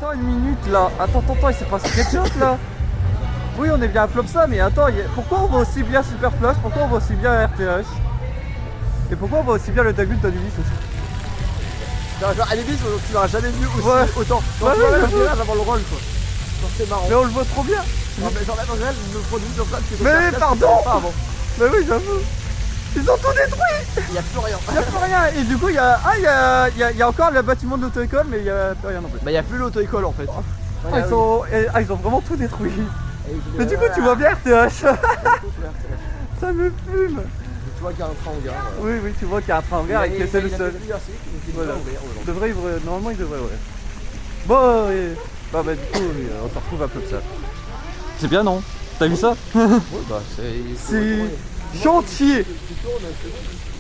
attends une minute là. Attends, il s'est passé quelque chose là. Oui, on est bien à Plopsa, mais attends, pourquoi on va aussi bien Superflash? Pourquoi on va aussi bien RTH? Et pourquoi on va aussi bien le début de Anubis aussi? Non, genre Anubis, tu l'auras jamais vu aussi autant. Ouais, tu vois même le avant le rôle quoi. Genre c'est marrant. Mais on le voit trop bien. Non, mais genre même en réel, le produit de Flash que Mais pardon pas avant. Mais oui, j'avoue. Ils ont tout détruit. Il n'y a plus rien. Il n'y a plus rien. Et du coup, il y a encore le bâtiment de l'auto-école, mais il n'y a plus rien non plus. Bah il n'y a plus l'auto-école en fait. Ils ont vraiment tout détruit. Mais du coup, tu vois bien RTH. Ça me fume. Tu vois qu'il y a un train en gare. Oui, tu vois qu'il y a un train en gare et que c'est le seul. Voilà. Normalement, il devrait ouvrir. Bon, bah du coup, on se retrouve à Plopsa. C'est bien, non? T'as vu ça? Ouais, bah C'est chantier.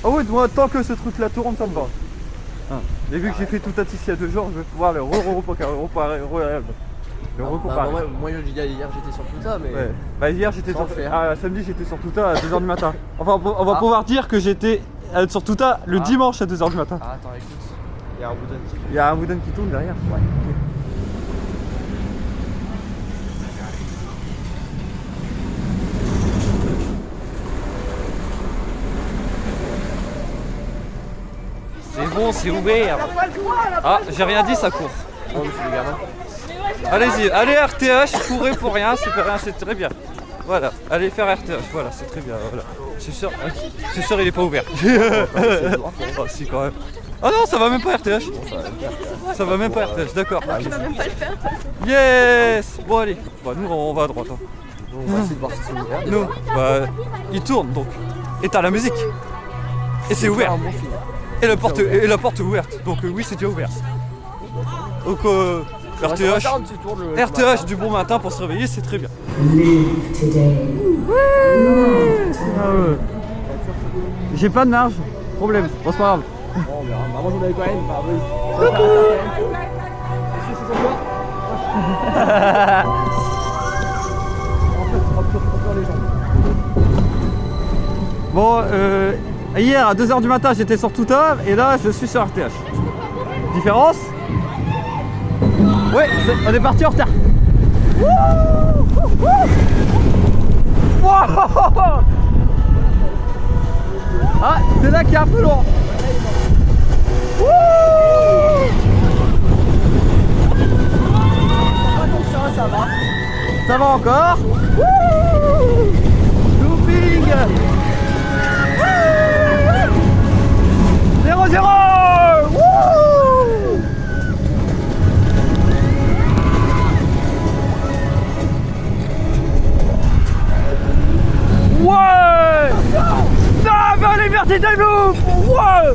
Ah ouais, moi, tant que ce truc-là tourne, ça me va. Et vu que j'ai fait tout à ici il y a 2 jours, je vais pouvoir le recomparer. Moi hier j'étais sur Tuta mais. Ouais. Bah hier j'étais sur samedi j'étais sur Tuta à 2h du matin. Enfin on va pouvoir dire que j'étais sur Tuta le dimanche à 2h du matin. Ah attends écoute, il y a un Wooden qui tourne. Il y a un Wooden qui tourne derrière. Ouais. C'est bon, c'est ouvert. Ah, j'ai rien dit, ça court. Oh, mais c'est les gamins. Allez-y, allez RTH, courez pour rien, c'est très bien. Voilà, allez faire RTH, voilà, c'est très bien. Voilà. Je suis sûr, il est pas ouvert. Oh, si, quand même. Ah non, ça va même pas RTH. Ça va même pas RTH, d'accord. Tu vas même pas le faire. Yes. Bon allez, bah, nous on va à droite. Hein. On va essayer de voir si c'est ouvert. Nous, bah, il tourne donc. Et t'as la musique. Et c'est ouvert. Et la porte est ouverte. Donc oui, c'est déjà ouvert. Donc RTH du bon matin pour se réveiller, c'est très bien. J'ai pas de marge. Problème. Bon, c'est pas grave. On verra. Moi j'en avais quand même. Bon, hier à 2h du matin j'étais sur Tuta et là je suis sur RTH. Différence? Ouais, on est parti en retard. Ah, c'est là qu'il y a un peu loin. Ça va. Ça va encore. Looping. 0-0. Ouais. Ça va liberté de loop. Ouais.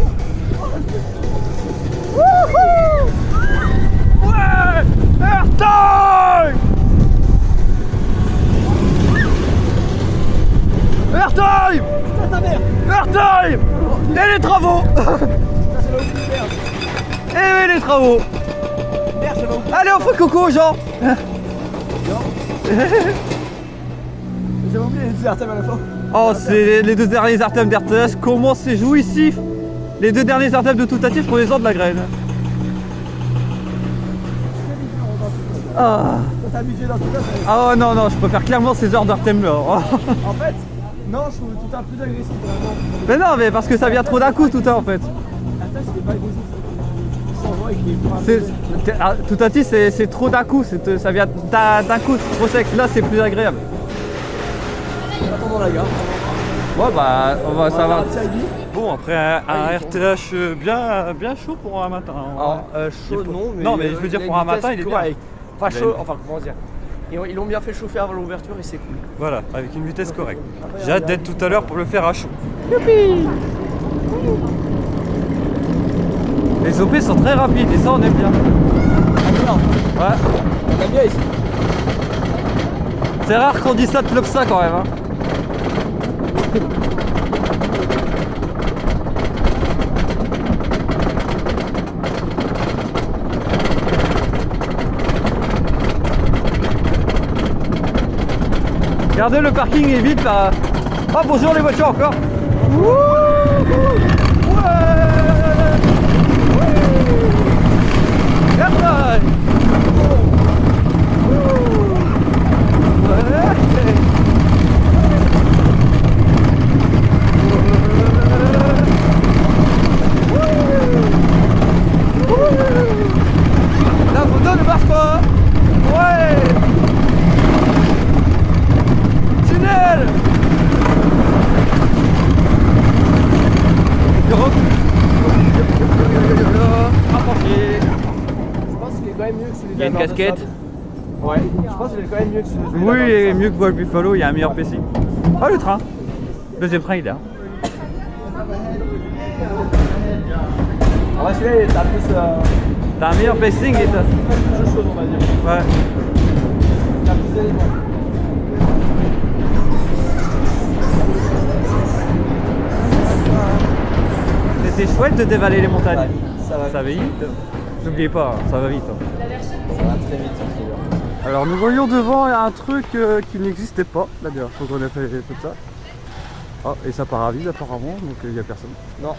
Ouais. Airtime. Airtime. Airtime. Et les travaux. Et oui, les travaux. Allez, on fait coco aux gens. J'ai oublié les Artem à la fin. Oh, c'est les 2 derniers Artem d'RTH. Comment c'est jouissif. Les 2 derniers Artem de Toutatif pour les gens de la graine. Ah. Quand t'es habitué dans tout ça, Ah non, je préfère clairement ces heures d'Artem là. En fait, non, je trouve tout un plus agressif vraiment. Mais non, mais parce que ça vient trop d'un coup tout en fait. Attends, c'est pas agressif. Il s'envoie avec les bras. Toutatif c'est trop d'un coup, ça vient d'un coup, c'est trop sec. Là c'est plus agréable. Attendons la gare. Ouais bah ça va. Faire un petit agui. Bon après un RTH bien chaud pour un matin. Alors, chaud non, mais. Non mais je veux dire pour un matin il est bien. Enfin chaud, enfin comment dire. Ils l'ont bien fait chauffer avant l'ouverture et c'est cool. Voilà, avec une vitesse correcte. J'ai hâte d'être tout à l'heure pour le faire à chaud. Les OP sont très rapides et ça on aime bien. Ouais. On aime bien ici. C'est rare qu'on dise ça de Plopsa quand même. Hein. Regardez, le parking est vide là. Oh bonjour les voitures encore. Ouais. que celui Il y a une d'Albert de casquette. Sable. Ouais, je pense qu'il est quand même mieux que celui Oui, d'Albert de il est Sable. mieux que Wild Buffalo, il y a un meilleur pacing. Ah, le train. Deuxième train, il est là. En vrai, celui-là, il est un peu T'as un meilleur pacing et t'as. plus chaud, on va dire. Ouais. Il a plus d'éléments. C'était chouette de dévaler les montagnes. Ouais, ça va vite. N'oubliez pas, ça va vite. hein. Ça va très vite, celui-là. Alors nous voyons devant un truc qui n'existait pas la dernière fois qu'on a fait tout ça. Ah, et ça part à vide apparemment, donc il n'y a personne. Non,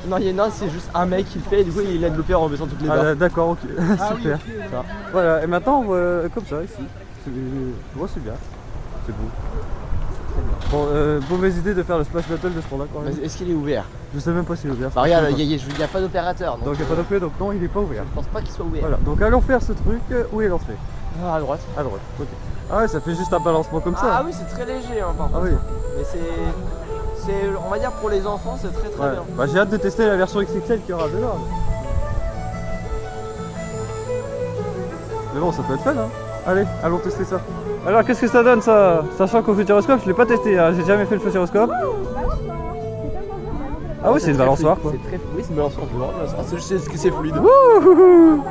c'est juste un mec qui le fait et du coup il aide le père en baissant toutes les barres. Ah, d'accord, ok. Ah oui, Super. ok, Ça. Voilà, et maintenant on voit comme ça ici. C'est c'est bien. C'est beau. Bon, mauvaise idée de faire le splash battle de ce temps-là quand même. Mais est-ce qu'il est ouvert? Je sais même pas s'il est ouvert. Bah regarde, il n'y a pas d'opérateur. Donc il n'y a pas d'OP, donc non, il est pas ouvert. Je pense pas qu'il soit ouvert. Voilà, donc allons faire ce truc. Où est l'entrée? Ah, à droite. À droite, ok. Ah ouais, ça fait juste un balancement comme ça. Ah oui, c'est très léger hein, par Ah contre. oui. Mais c'est, on va dire pour les enfants, c'est très Ouais. bien. Bah, j'ai hâte de tester la version XXL qu'il y aura dedans. Mais bon, ça peut être fun, hein. Allez, allons tester ça. Alors, qu'est-ce que ça donne, ça? Sachant qu'au futuroscope, je l'ai pas testé, hein. J'ai jamais fait le futuroscope. Ah oui, c'est une très balançoire, fluide. quoi. C'est très, oui, c'est une balançoire. C'est vraiment une balançoire. C'est juste que c'est fluide. Wouhou!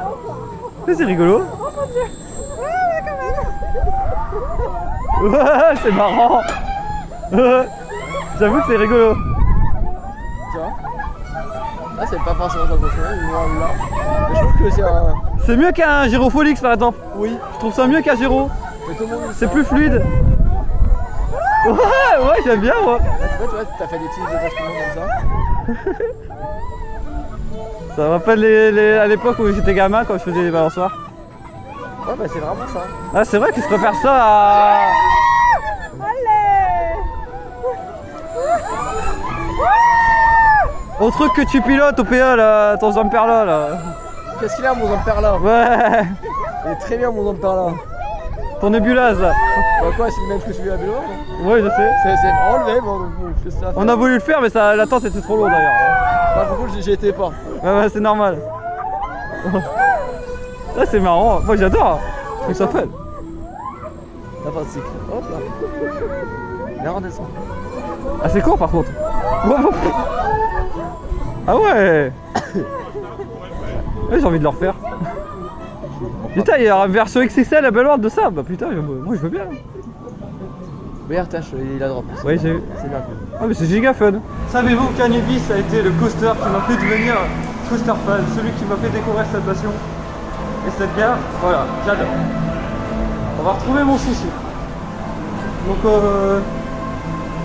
C'est rigolo. Ouais, c'est marrant. J'avoue que c'est rigolo. Tu vois? Ah, c'est pas forcément sensationnel, loin de là. Mais je trouve que c'est un. C'est mieux qu'un Gyrofolix par exemple. Oui, Je trouve ça mieux qu'un Gyro. mais tout le monde. C'est plus fluide. Ouais, j'aime bien moi. Tu vois, t'as fait des petits déplacements comme ça. Ça me rappelle à l'époque où j'étais gamin quand je faisais des balançoires. Ouais, bah c'est vraiment ça. Ah, c'est vrai qu'ils se préfèrent ça à. Au truc que tu pilotes au PA là, ton Zamper là. Qu'est-ce qu'il a, mon Zamper là? Ouais, Il est très bien, mon Zamper là. ton nébulase là. Bah quoi, c'est le même que celui à vélo? Ouais, je sais. C'est enlevé, bon, qu'est-ce que ça? On a voulu le faire, mais ça, l'attente était trop lourde d'ailleurs. Par contre, j'y étais pas. Ouais, c'est normal. Là, c'est marrant. Moi, j'adore. Je trouve ça fun. La fin de cycle. Hop là. Viens, redescend. Ah, c'est court par contre. Ah ouais. Ouais, j'ai envie de le refaire. Putain, il y a une version XXL à Bellworld de ça. Bah putain, moi je veux bien. Regarde, tâche, il a drop. Ouais, j'ai vu. C'est bien. Ah, mais c'est giga fun. Savez-vous qu'Anubis a été le coaster qui m'a fait devenir coaster fan, celui qui m'a fait découvrir cette passion et cette gare? Voilà, j'adore. On va retrouver mon chouchou. Donc,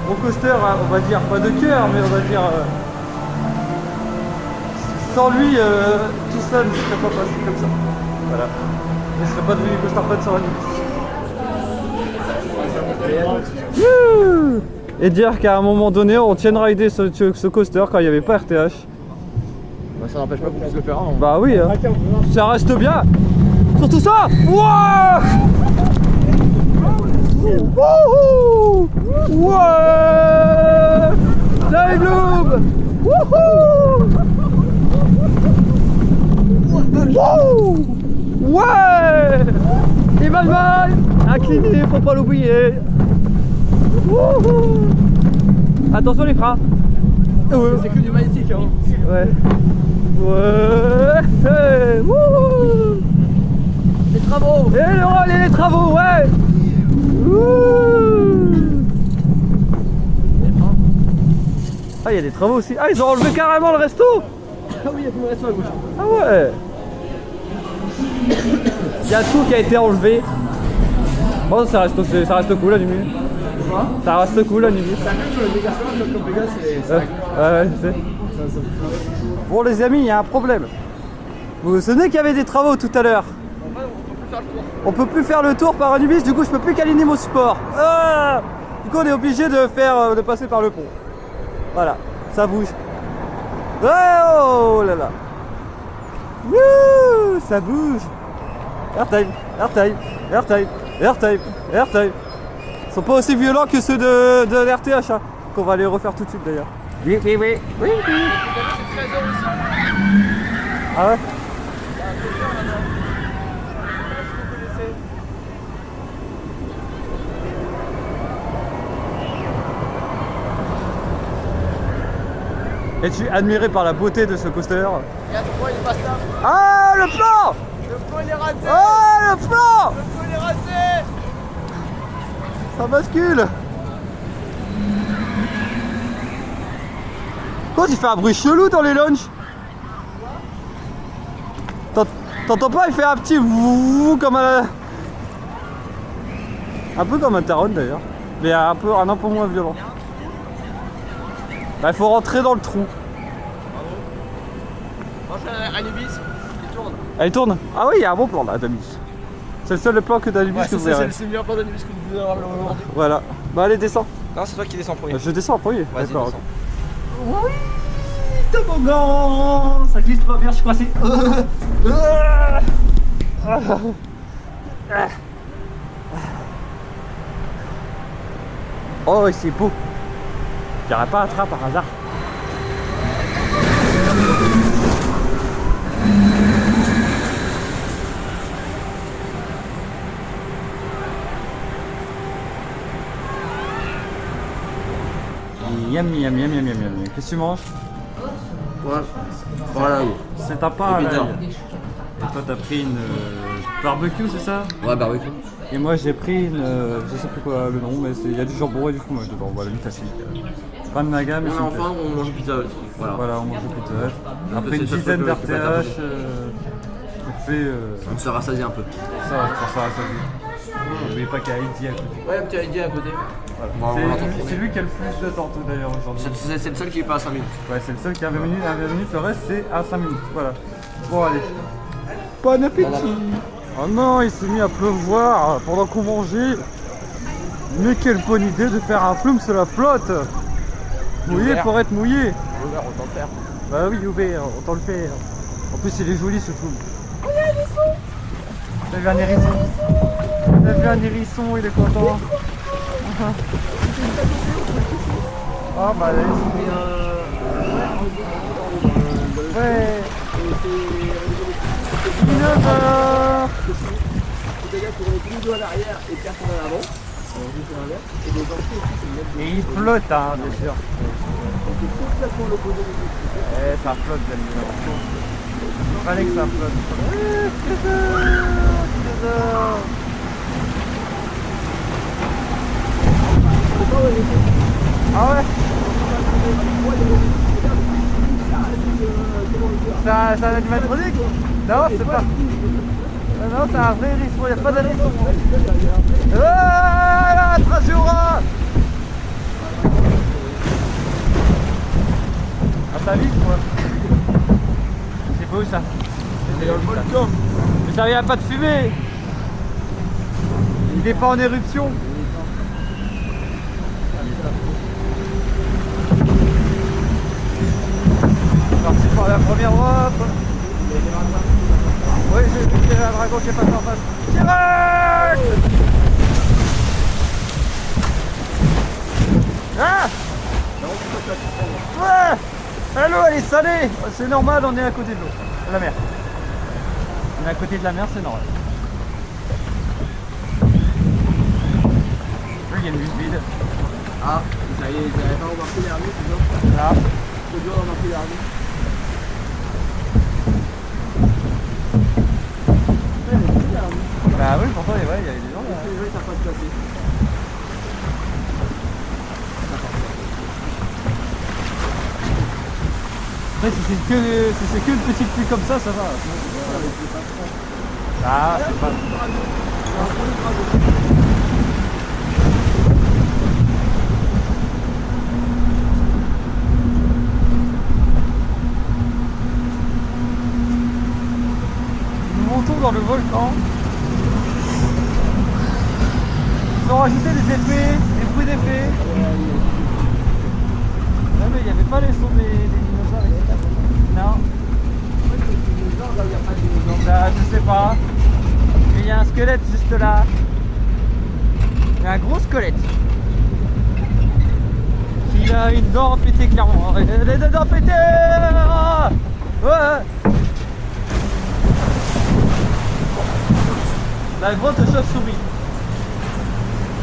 mon coaster, hein, on va dire pas de cœur, mais on va dire. Sans lui, tout ça ne serait pas passé comme ça. Voilà. Je ne serais pas devenu coaster fan sans Anubis. Wouh! Et dire qu'à un moment donné, on tiendra rider ce coaster quand il n'y avait pas RTH. Bah, ça n'empêche pas qu'on puisse le faire. Hein. Bah oui, hein. Ça reste bien. Surtout ça. Wouah! Wouhou! Ouais! Live Loop! Wouhou! Wouh! Ouais! Et mal incliné, faut pas l'oublier. Wouhou! Attention les freins. C'est que du magnétique. Hein. Ouais. Ouais. Wouhou! Les travaux. Et le rôle et les travaux, ouais. Wouh! Ah, il y a des travaux aussi. Ah, ils ont enlevé carrément le resto. Ah oui, il y a tout le resto à gauche. Ah ouais. Il y a tout qui a été enlevé. Bon, ça reste cool à Nubis. Ça reste cool à Nubis. C'est un peu sur le Vegas, comme Vegas, c'est. Ouais, je sais. Bon les amis, il y a un problème. Vous vous souvenez qu'il y avait des travaux tout à l'heure? On peut plus faire le tour par Anubis, du coup je peux plus câliner mon support. Ah, du coup on est obligé de passer par le pont. Voilà, ça bouge. Ouais, oh là là. Wouh, ça bouge. Airtime, airtime, airtime, airtime, airtime. Ils sont pas aussi violents que ceux de l'RTH, hein, qu'on va les refaire tout de suite d'ailleurs. Oui, oui, oui, oui, oui. Ah ouais? Es-tu admiré par la beauté de ce coaster? Il y a trois, il est pas stable. Ah, le plan! Le plan il est raté. Ah, le plan! Le plan il est raté. Ça bascule! Quoi, tu fais un bruit chelou dans les launches? T'entends pas, il fait un petit vouh comme un peu comme un Taron d'ailleurs, mais un peu moins violent. Bah, il faut rentrer dans le trou. Franchement, Anubis, il tourne. Elle tourne. Ah oui, il y a un bon plan là d'Anubis. C'est le seul plan que d'Anubis que vous verrez. C'est le meilleur plan d'Anubis que vous pouvez avoir aujourd'hui. Voilà. Bah allez, descends. Non, c'est toi qui descends en premier. Je descends en premier. Vas-y, D'accord. descends. Oui, toboggan. Ça glisse pas bien, je suis coincé. Oh, c'est beau. J'irai pas à train par hasard. Miam miam miam miam miam miam. Qu'est-ce que tu manges? Voilà. C'est un pain. Des pizzas. Et toi t'as pris une barbecue, c'est ça? Ouais, barbecue. Et moi j'ai pris une, je sais plus quoi le nom, mais il y a du jambon et du fromage dedans, voilà, une classique. Pas de naga, mais c'est une Enfin, on mange pizza aussi. Voilà, on mange des pizzas. Après C'est une ça, dizaine je peux d'RTH, pas on fait On se rassasie un peu. ça, pour ça, n'oubliez pas qu'il y a Eddie à côté. Ouais, un petit idée à côté. Voilà. Bon, on l'entend C'est lui qui a le plus de temps d'ailleurs aujourd'hui. C'est le seul qui est pas à 5 minutes. Ouais, c'est le seul qui a 20 minutes, le reste c'est à 5 minutes. Voilà. Bon, allez. Bon appétit! Oh non, il s'est mis à pleuvoir pendant qu'on mangeait. Mais quelle bonne idée de faire un flume sur la flotte! Mouillé pour être mouillé! Ouvert, autant le faire. Bah oui, ouvert, autant le faire. En plus, il est joli ce flume. Oh, il y a un hérisson. T'as vu un hérisson? T'as vu un hérisson, il est content. Ah bah allez. Ouais. 19h. C'est-à-dire qu'on met tous les deux à l'arrière et personne à l'avant. On joue sur l'inverse. Et les entrées aussi, c'est le même. Et il flotte, hein, bien sûr. C'est complètement l'opposé des autres. Eh, ça flotte, bien évidemment. Il fallait que ça flotte. Trésor. Ah ouais? C'est un animatronique? Non, c'est pas. Non, c'est un vrai hérisson, il n'y a pas d'hérisson. Ah, Trajura! Ah, ça vite, quoi. C'est beau ça. C'est dans le volcan. Mais ça vient pas de fumer. Il n'est pas en éruption. Parti par la première droite. Oui, j'ai vu qu'il y avait un dragon qui est passé en face. Direct! Ah! Ouais! L'eau elle est salée! C'est normal, on est à côté de l'eau. De la mer. On est à côté de la mer, c'est normal. Il y a une butte vide. Ah, ça y est, j'avais pas remarqué l'armée, c'est ça? Là. C'est dur de remarquer l'armée. Bah oui, pourtant, ouais, il y a des gens là. Les gens ils savent pas se placer. Après, si c'est que une petite pluie comme ça va. Ah, c'est pas. Nous montons dans le volcan. Ils ont rajouté des effets, des bruits d'effets. Non mais il n'y avait pas les sons des dinosaures ici. Non. Bah, je sais pas. Mais il y a un squelette juste là. Il y a un gros squelette. Il a une dent pétée clairement. Il a des dents pétées. Ouais. La grotte chauve-souris.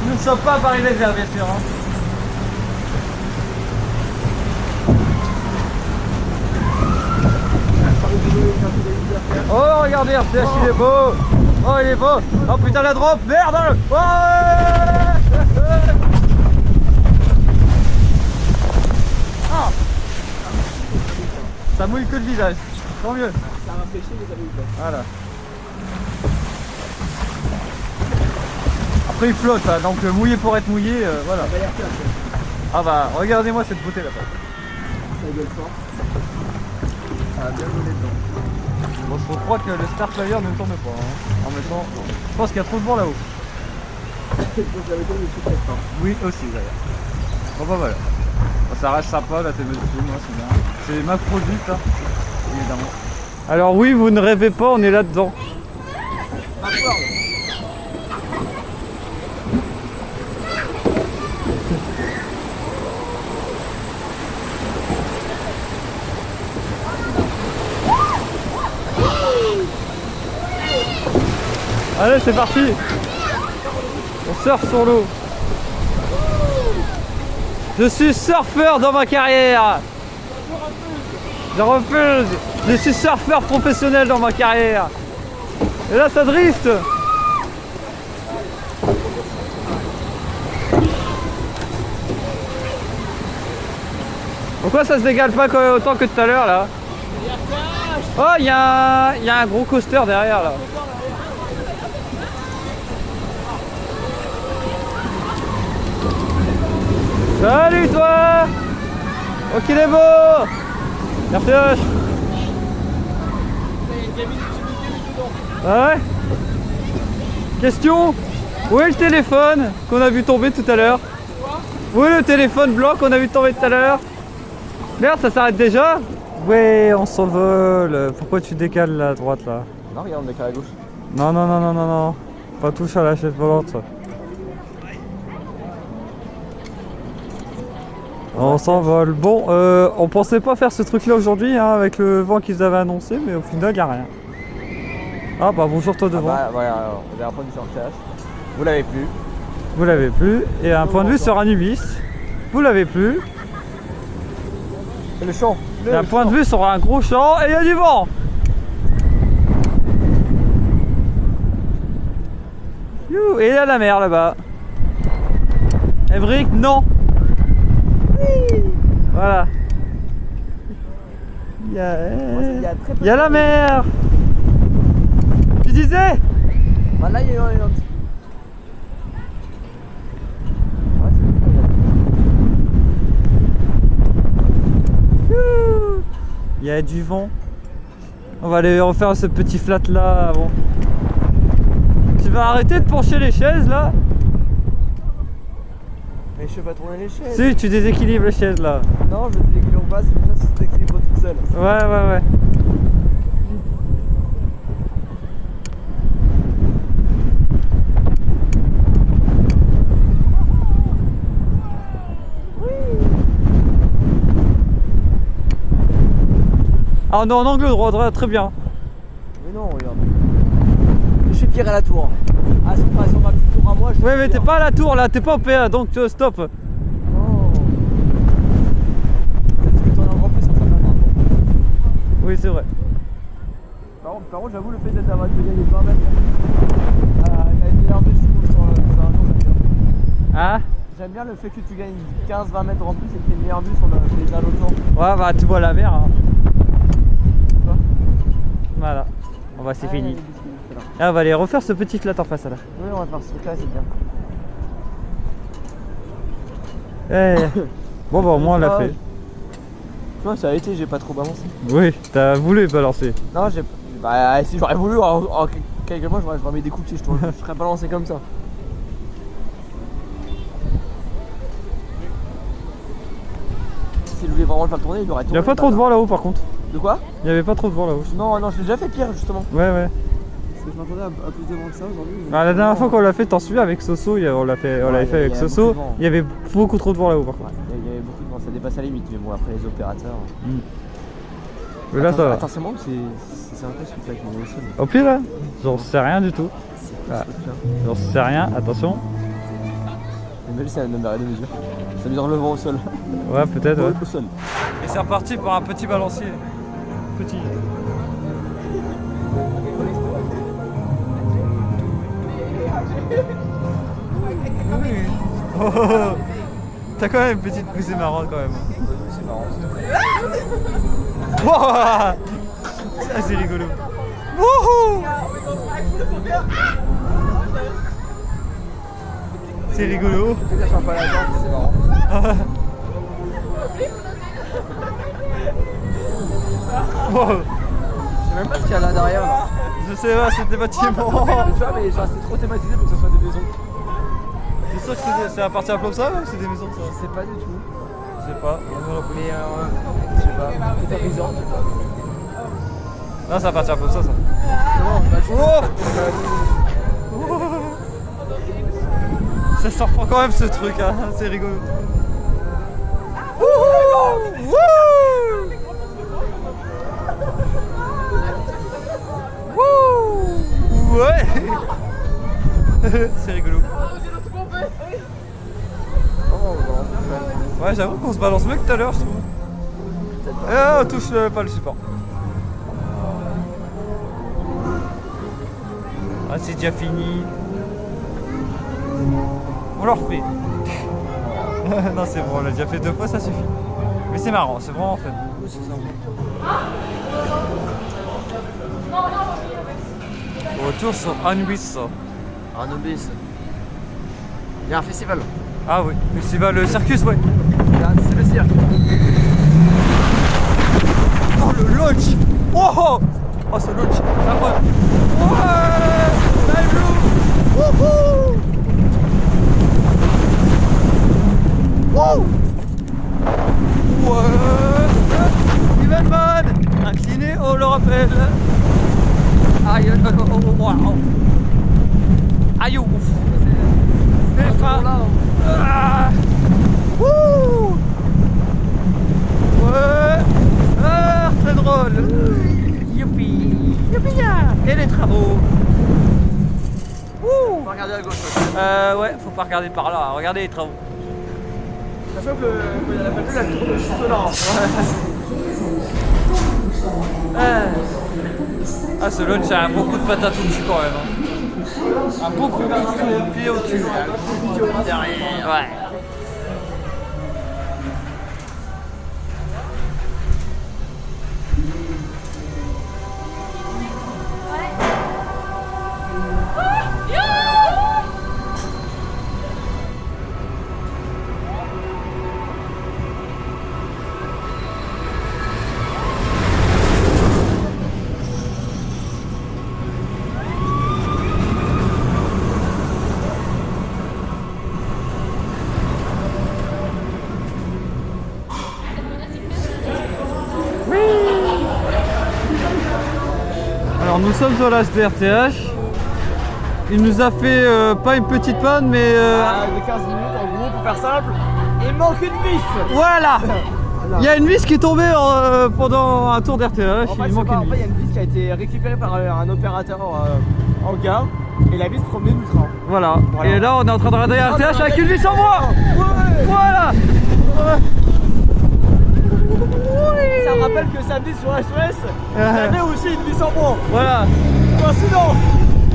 Nous ne sommes pas à Paris-Désert, bien sûr. Hein. Oh, regardez, RTH, il est beau. Oh, il est beau. Oh putain, la drop, merde. Ouais. Ah. Ça mouille que le visage, tant mieux. Ça rafraîchit, mais ça mouille pas. Voilà. Après il flotte là, donc mouillé pour être mouillé, voilà. Ça va y refaire, Ah bah regardez-moi cette beauté là-bas. ça gueule fort. Ça va bien voler dedans. Bon, je crois que le Star Flyer ne tourne pas. Hein. En même temps, je pense qu'il y a trop de vent là-haut. Donc j'avais comme le super fort. Oui aussi d'ailleurs. Bon bah voilà. Bon, ça reste sympa la thématique, moi c'est bien. C'est ma produite là, évidemment. Alors oui, vous ne rêvez pas, on est là-dedans. Allez, c'est parti. On surfe sur l'eau. Je suis surfeur dans ma carrière. Je refuse. Je suis surfeur professionnel dans ma carrière. Et là, ça drift. Pourquoi ça se dégale pas autant que tout à l'heure là? Oh, il y a un gros coaster derrière là. Salut toi! Oh qu'il est beau! RTH! Ah ouais? Question? Où est le téléphone qu'on a vu tomber tout à l'heure? Où est le téléphone blanc qu'on a vu tomber tout à l'heure? Merde, ça s'arrête déjà? Ouais, on s'envole. Pourquoi tu décales là à droite là? Non, regarde, on décale à gauche. Non, non, non, non, non, non. Pas touche à la chaise volante. On s'envole. Bon, on pensait pas faire ce truc là aujourd'hui hein, avec le vent qu'ils avaient annoncé, mais au final, il n'y a rien. Ah bah bonjour toi devant. Ah bah voilà, alors, on a un point de vue sur le TH. Vous l'avez plus. Vous l'avez plus. Et un point de vue sur Anubis. Vous l'avez plus. C'est le champ. Et un point de vue sur un gros champ et il y a du vent. Youh, et il y a la mer là-bas. Emric, non. Voilà. Il y a la mer. Tu disais? Bah là, il y a un petit. Ouais, Il y a du vent. On va aller refaire ce petit flat là avant. Tu vas arrêter de pencher les chaises là? Mais je sais pas tourner les chaises. Si, tu déséquilibres les chaises là. Non, je déséquilibre pas, c'est déjà si c'est équilibre toute seule. Ouais, ouais, ouais. Ah, on est en angle droit, très bien. Mais non, regarde. Je suis pire à la tour. Ah, sur ma petite tour à moi, je suis Ouais, mais pire. t'es pas à la tour là, t'es pas au PA, donc stop. Oh. Peut-être que t'en as encore plus sur ça maintenant. Oui, c'est vrai. Par contre, j'avoue, le fait d'être à de gagner 20 mètres, t'as une meilleure vue, je trouve, sur un tour, j'aime bien. Hein? J'aime bien le fait que tu gagnes 15-20 mètres en plus et que t'aies une meilleure vue sur le paysage autour. Ouais, bah tu vois la mer. Hein. Voilà. Bon, bah c'est fini. Ah, on va aller refaire ce petit flat en face là. Oui, on va faire ce truc-là, c'est bien. Bon, bah au moins on l'a fait. Tu vois, ça a été, j'ai pas trop balancé. Oui, t'as voulu balancer. Non, j'ai. Bah, si j'aurais voulu, en quelques mois, j'aurais mis des coups de pied, je serais balancé comme ça. S'il voulait vraiment le faire tourner, il aurait tourné. Il y a pas trop de vent là-haut par contre. De quoi? Il y avait pas trop de vent là-haut. Non, non, je l'ai déjà fait pire justement. Ouais, ouais. Parce que je m'attendais à plus de vent que ça aujourd'hui. Ah, la dernière fois qu'on l'a fait, t'en souviens avec Soso, on l'avait fait avec Soso, il y avait beaucoup trop de vent là-haut par contre. Il y avait beaucoup de vent, ça dépasse la limite, mais bon, après les opérateurs. Mais là ça va. Attends, c'est moi ou c'est un peu ce truc-là qui me sonne? Au pire là, j'en sais rien du tout. Ah. J'en sais rien, attention. Mais c'est un numéro de mesure. Ça mesure le vent au sol. Ouais, peut-être. Ouais. Au sol. Et c'est reparti pour un petit balancier. Petit. Oh, t'as quand même une petite poussée marrante quand même. C'est marrant. Wow, ça c'est rigolo. Wouhou, c'est rigolo. Tu sais que ça soit pas la jambe, c'est marrant. Wow. Je sais même pas ce qu'il y a là derrière. Là. Je sais pas, c'est des bâtiments. Tu vois, mais genre c'est trop thématisé pour que ça soit des maisons. T'es sûr que c'est appartient comme ça ou c'est des maisons ça? Je sais pas du tout. Je sais pas. Mais je sais pas. C'est amusant. Non, ça appartient comme ça. Ça surprend quand même ce truc, hein. C'est rigolo. Ouais. C'est rigolo. Ouais, j'avoue qu'on se balance mieux que tout à l'heure, je trouve. Et on touche pas le support. Ah, c'est déjà fini. On le refait. Non, c'est bon, on l'a déjà fait 2 fois, ça suffit. Mais c'est marrant, c'est vraiment fun. Oui, c'est ça. Retour sur Anubis. Anubis. Il y a un festival. Ah oui, festival Circus, ouais. C'est le cirque. Oh, le launch. Oh, oh ce launch, c'est incroyable. Ouais, la joue. Wouhou. Wow. Ouais. Evenman, incliné, on le rappelle. Aïe, wow. Aïe, ouf. C'est freins. Ah. Wouh. Ouais. Ah, très drôle. Youpi. Youpi. Et les travaux. Faut pas regarder à gauche. Ouais, faut pas regarder par là. Regardez les travaux. Sachant que la pendule elle tourne juste là. Ah, ce launch a beaucoup de patates au-dessus quand même. Hein. Un beau coup de pied au-dessus. Derrière, ouais. Alors nous sommes sur la SDRTH. Il nous a fait pas une petite panne mais De 15 minutes en gros pour faire simple. Il manque une vis. voilà. Il y a une vis qui est tombée pendant un tour d'RTH. En fait, Il manque une il y a vis. une vis qui a été récupérée par un opérateur en gare et la vis provenait du train. Voilà. Voilà. Et là on est en train de regarder RTH avec une vis en bois. Ouais. Voilà. Ça rappelle que samedi sur SOS, il y avait aussi une vis en bois. Voilà. Coïncidence.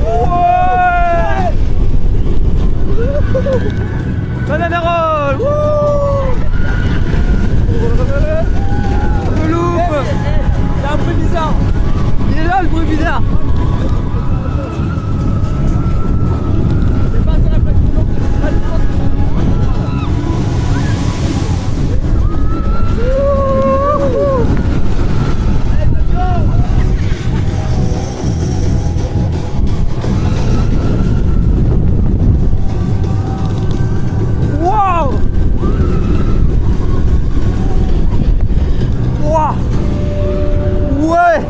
Ouais. Banana roll. Le loupe. Il y a un bruit bizarre. Il est là le bruit bizarre. C'est pas sur la plateforme. Wow. Wow. Ouais.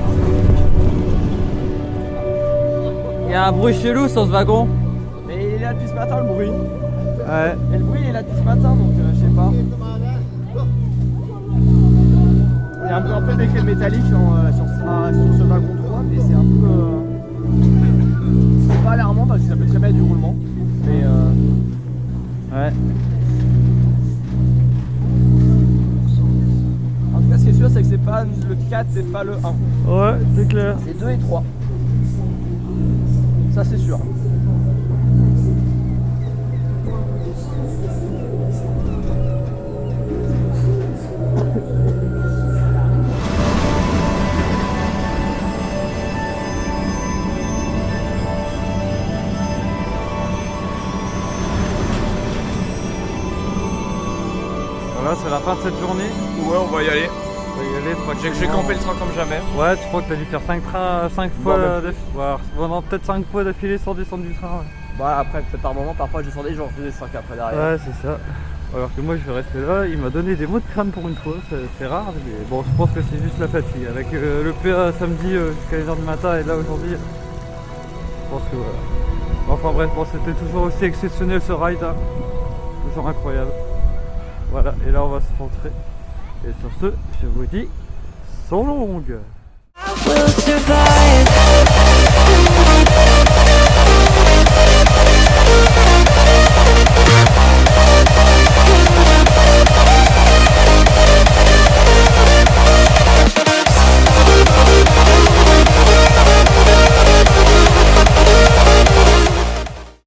Il y a un bruit chelou sur ce wagon. Mais il est là depuis ce matin le bruit. Ouais. Et le bruit il est là depuis ce matin donc je sais pas. Il y a un peu d'effet métallique sur ce wagon droit mais c'est un peu. C'est pas alarmant parce que ça peut très bien être du roulement. Mais Ouais. en tout cas ce qui est sûr c'est que c'est pas le 4, c'est pas le 1. Ouais, c'est clair. C'est 2 et 3. Ça c'est sûr. Voilà, c'est la fin de cette journée. Ouais, on va y aller. On va y aller tranquillement. J'ai campé le train comme jamais. Ouais, tu crois que t'as dû faire 5 trains, 5 Bon, fois même d'affilée. Non, peut-être 5 fois d'affilée sans descendre du train. Ouais, Bah après, peut-être par moment, parfois je descendais, j'en faisais 5 après derrière. ouais c'est ça. Alors que moi je vais rester là, il m'a donné des mots de crâne pour une fois, c'est rare, mais bon je pense que c'est juste la fatigue. Avec le PA samedi jusqu'à 1h du matin et là aujourd'hui, je pense que voilà. Enfin bref, bon, c'était toujours aussi exceptionnel ce ride, hein. Toujours incroyable. Voilà, et là on va se rentrer. Et sur ce, je vous dis, sont longues. Will survive.